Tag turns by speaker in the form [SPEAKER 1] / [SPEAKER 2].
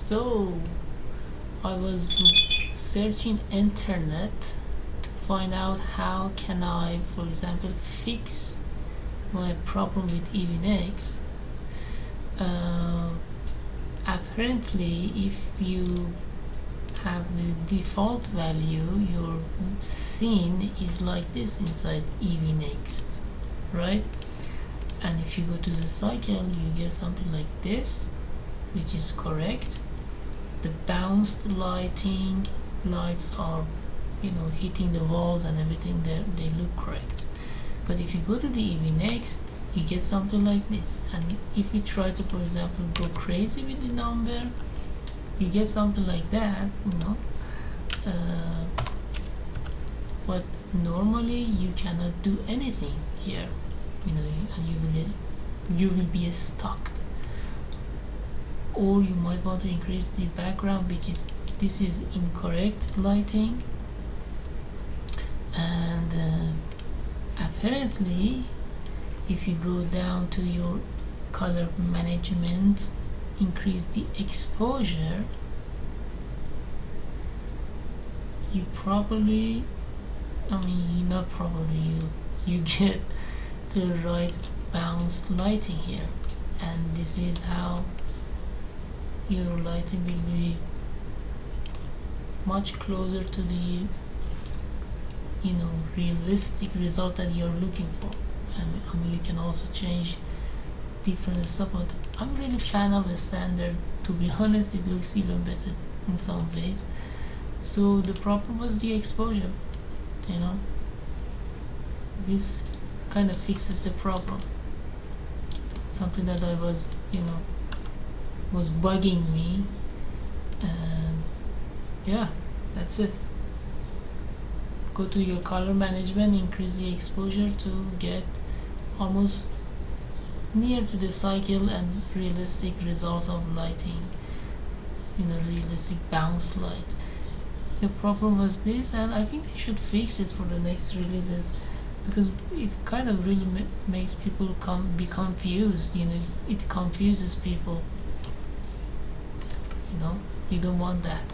[SPEAKER 1] So I was searching internet to find out how can I, for example, fix my problem with Eevee Next. Apparently, if you have the default value, your scene is like this inside Eevee Next, right? And if you go to the cycle, you get something like this, which is correct. The bounced lights are, hitting the walls and everything. They look correct. But if you go to the Eevee Next, you get something like this. And if you try to, for example, go crazy with the number, you get something like that, but normally you cannot do anything here, and you will be stuck. Or you might want to increase the background, this is incorrect lighting. And apparently, if you go down to your color management, increase the exposure, you probably, not probably, you get the right bounced lighting here. And this is how your lighting will be much closer to the realistic result that you're looking for. And you can also change different stuff, but I'm really fan of the standard. To be honest, it looks even better in some ways. So the problem was the exposure. This kind of fixes the problem. Something that I was bugging me. And yeah, that's it. Go to your color management, increase the exposure to get almost near to the cycle and realistic results of lighting, realistic bounce light. The problem was this, and I think they should fix it for the next releases, because it kind of really makes people be confused. It confuses people. You don't want that.